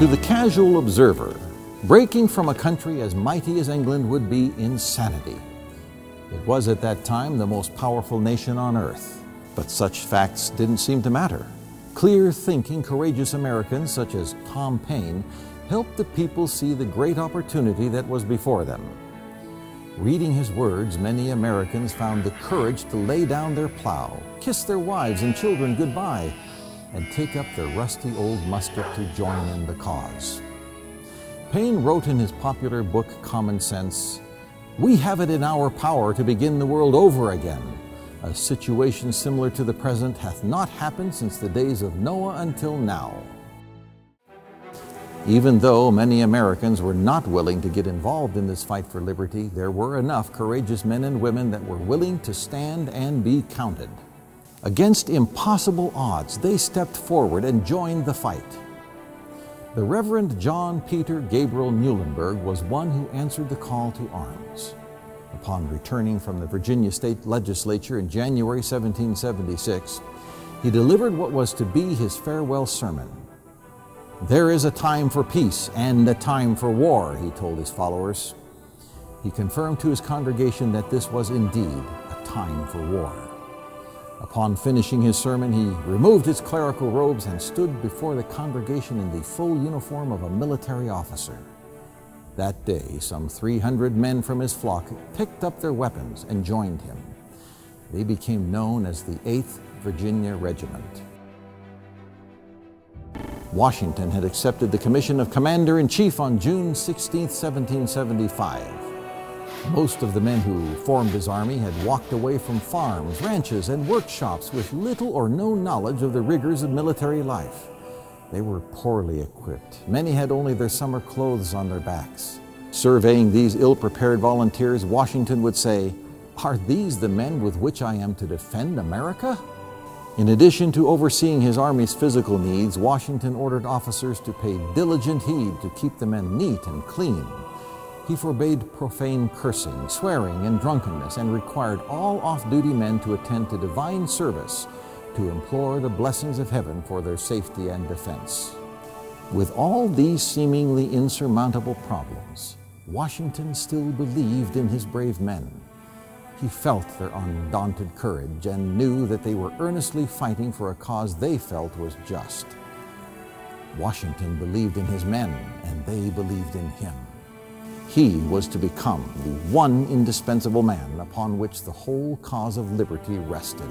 To the casual observer, breaking from a country as mighty as England would be insanity. It was at that time the most powerful nation on earth, but such facts didn't seem to matter. Clear-thinking, courageous Americans such as Tom Paine helped the people see the great opportunity that was before them. Reading his words, many Americans found the courage to lay down their plow, kiss their wives and children goodbye, and take up their rusty old musket to join in the cause. Paine wrote in his popular book, Common Sense, "We have it in our power to begin the world over again. A situation similar to the present hath not happened since the days of Noah until now." Even though many Americans were not willing to get involved in this fight for liberty, there were enough courageous men and women that were willing to stand and be counted. Against impossible odds, they stepped forward and joined the fight. The Reverend John Peter Gabriel Muhlenberg was one who answered the call to arms. Upon returning from the Virginia State Legislature in January 1776, he delivered what was to be his farewell sermon. "There is a time for peace and a time for war," he told his followers. He confirmed to his congregation that this was indeed a time for war. Upon finishing his sermon, he removed his clerical robes and stood before the congregation in the full uniform of a military officer. That day, some 300 men from his flock picked up their weapons and joined him. They became known as the 8th Virginia Regiment. Washington had accepted the commission of Commander-in-Chief on June 16, 1775. Most of the men who formed his army had walked away from farms, ranches, and workshops with little or no knowledge of the rigors of military life. They were poorly equipped. Many had only their summer clothes on their backs. Surveying these ill-prepared volunteers, Washington would say, "Are these the men with which I am to defend America?" In addition to overseeing his army's physical needs, Washington ordered officers to pay diligent heed to keep the men neat and clean. He forbade profane cursing, swearing, and drunkenness, and required all off-duty men to attend to divine service to implore the blessings of heaven for their safety and defense. With all these seemingly insurmountable problems, Washington still believed in his brave men. He felt their undaunted courage and knew that they were earnestly fighting for a cause they felt was just. Washington believed in his men, and they believed in him. He was to become the one indispensable man upon which the whole cause of liberty rested.